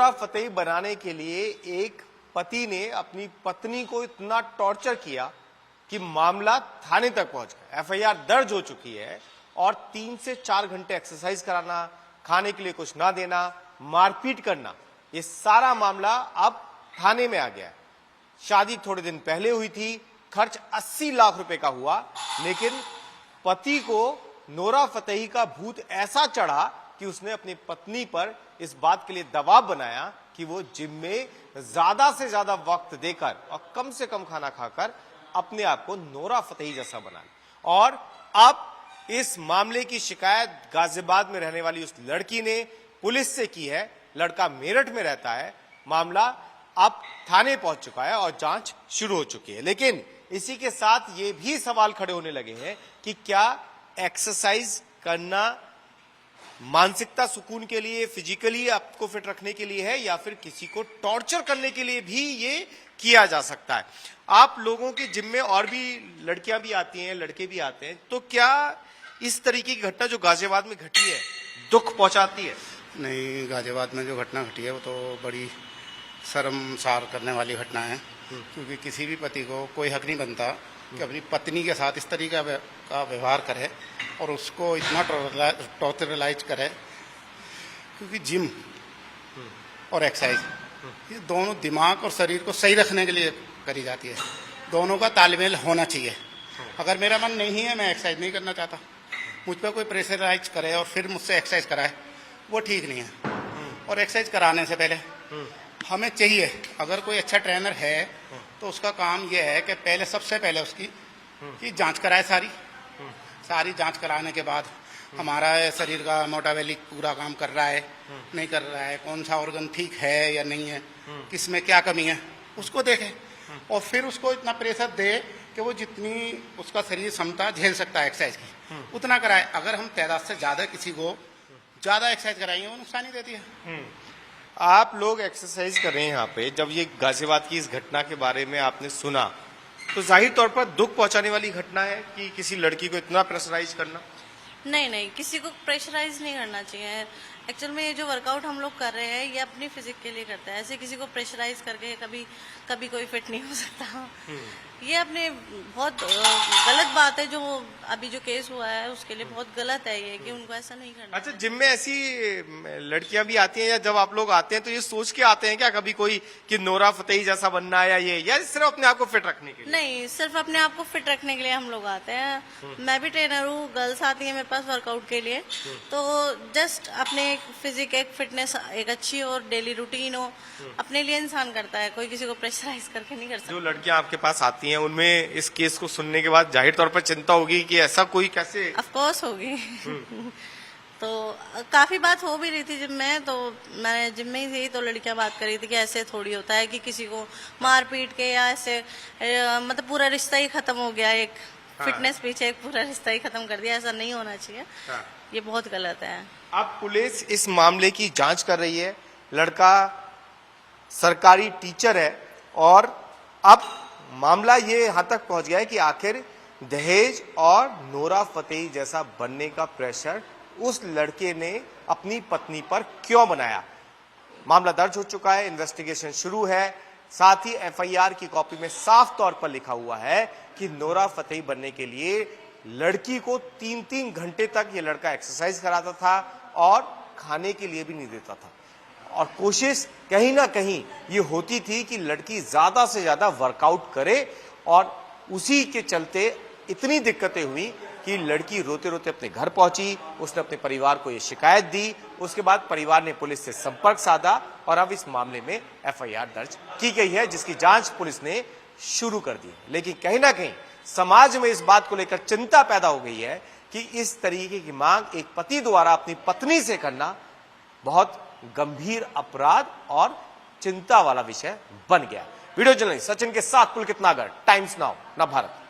Nora Fatehi बनाने के लिए एक पति ने अपनी पत्नी को इतना टॉर्चर किया कि मामला थाने तक पहुंच गया। एफआईआर दर्ज हो चुकी है और 3 से 4 घंटे एक्सरसाइज कराना, खाने के लिए कुछ ना देना, मारपीट करना, ये सारा मामला अब थाने में आ गया है। शादी थोड़े दिन पहले हुई थी, खर्च 80 लाख रुपए का हुआ, लेकिन पति को नोरा फतेही का भूत ऐसा चढ़ा कि उसने अपनी पत्नी पर इस बात के लिए दबाव बनाया कि वो जिम में ज्यादा से ज्यादा वक्त देकर और कम से कम खाना खाकर अपने आप को नोरा फतेही जैसा बना ले। और अब इस मामले की शिकायत गाजियाबाद में रहने वाली उस लड़की ने पुलिस से की है। लड़का मेरठ में रहता है। मामला अब थाने पहुंच चुका है और जांच शुरू हो चुकी है। लेकिन इसी के साथ ये भी सवाल खड़े होने लगे हैं कि क्या एक्सरसाइज करना मानसिकता सुकून के लिए, फिजिकली आपको फिट रखने के लिए है या फिर किसी को टॉर्चर करने के लिए भी ये किया जा सकता है। आप लोगों के जिम में और भी लड़कियां भी आती हैं, लड़के भी आते हैं, तो क्या इस तरीके की घटना जो गाजियाबाद में घटी है दुख पहुंचाती है? नहीं, गाजियाबाद में जो घटना घटी है वो तो बड़ी शर्मसार करने वाली घटना है, क्योंकि किसी भी पति को कोई हक नहीं बनता कि अपनी पत्नी के साथ इस तरीके का व्यवहार करे और उसको इतना टॉर्चराइज करे। क्योंकि जिम और एक्सरसाइज ये दोनों दिमाग और शरीर को सही रखने के लिए करी जाती है। दोनों का तालमेल होना चाहिए। अगर मेरा मन नहीं है, मैं एक्सरसाइज नहीं करना चाहता, मुझ पर कोई प्रेशराइज करे और फिर मुझसे एक्सरसाइज कराए, वो ठीक नहीं है। और एक्सरसाइज कराने से पहले हमें चाहिए, अगर कोई अच्छा ट्रेनर है तो उसका काम यह है कि पहले सबसे पहले उसकी की जांच कराए। सारी जांच कराने के बाद हमारा शरीर का मेटाबॉलिक पूरा काम कर रहा है, नहीं कर रहा है, कौन सा ऑर्गन ठीक है या नहीं है, किसमें क्या कमी है, उसको देखे और फिर उसको इतना प्रेशर दे कि वो जितनी उसका शरीर क्षमता झेल सकता है एक्सरसाइज की, उतना कराए। अगर हम तादाद से ज्यादा किसी को ज्यादा एक्सरसाइज कराएंगे, वो नुकसान ही देती है। आप लोग एक्सरसाइज कर रहे हैं यहाँ पे, जब ये गाजियाबाद की इस घटना के बारे में आपने सुना तो जाहिर तौर पर दुख पहुंचाने वाली घटना है कि किसी लड़की को इतना प्रेशराइज करना। नहीं, किसी को प्रेशराइज नहीं करना चाहिए। एक्चुअल में ये जो वर्कआउट हम लोग कर रहे हैं ये अपनी फिजिक के लिए करते हैं। ऐसे किसी को प्रेशराइज करके कभी कोई फिट नहीं हो सकता। ये अपने बहुत गलत बात है। जो अभी जो केस हुआ है उसके लिए बहुत गलत है ये, कि उनको ऐसा नहीं करना। अच्छा, जिम में ऐसी लड़कियां भी आती हैं या जब आप लोग आते हैं तो ये सोच के आते हैं क्या कभी कोई कि नोरा फतेही जैसा बनना है या सिर्फ अपने आप को फिट रखने के लिए? नहीं, सिर्फ अपने आप को फिट रखने के लिए हम लोग आते हैं। मैं भी ट्रेनर हूँ, गर्ल्स आती है मेरे पास वर्कआउट के लिए, तो जस्ट अपने फिजिक, एक फिटनेस एक अच्छी और डेली रूटीन हो, अपने लिए इंसान करता है। कोई किसी को प्रेशराइज करके नहीं कर सकता। जो लड़कियां आपके पास आती हैं उनमें इस केस को सुनने के बाद जाहिर तौर पर चिंता होगी कि ऐसा कोई कैसे? ऑफ कोर्स होगी। तो काफी बात हो भी रही थी जिम में, तो मैंने जिम में ही थी तो लड़कियां बात कर रही थी कि ऐसे थोड़ी होता है कि किसी को मार पीट के या ऐसे मतलब पूरा रिश्ता ही खत्म हो गया। एक फिटनेस पीछे एक पूरा रिश्ता ही खत्म कर दिया। ऐसा नहीं होना चाहिए। ये बहुत गलत है। अब पुलिस इस मामले की जांच कर रही है। लड़का सरकारी टीचर है और अब मामला ये यहां तक पहुंच गया है कि आखिर दहेज और नोरा फतेही जैसा बनने का प्रेशर उस लड़के ने अपनी पत्नी पर क्यों बनाया। मामला दर्ज हो चुका है, इन्वेस्टिगेशन शुरू है। साथ ही एफआईआर की कॉपी में साफ तौर पर लिखा हुआ है कि नोरा फतेही बनने के लिए लड़की को 3-3 घंटे तक ये लड़का एक्सरसाइज कराता था और खाने के लिए भी नहीं देता था। और कोशिश कहीं ना कहीं ये होती थी कि लड़की ज्यादा से ज्यादा वर्कआउट करे और उसी के चलते इतनी दिक्कतें हुई कि लड़की रोते रोते अपने घर पहुंची। उसने अपने परिवार को ये शिकायत दी। उसके बाद परिवार ने पुलिस से संपर्क साधा और अब इस मामले में एफआईआर दर्ज की गई है, जिसकी जांच पुलिस ने शुरू कर दी। लेकिन कहीं ना कहीं समाज में इस बात को लेकर चिंता पैदा हो गई है कि इस तरीके की मांग एक पति द्वारा अपनी पत्नी से करना बहुत गंभीर अपराध और चिंता वाला विषय बन गया। वीडियो जर्नलिस्ट सचिन के साथ पुलकित नागर, टाइम्स नाउ, नवभारत।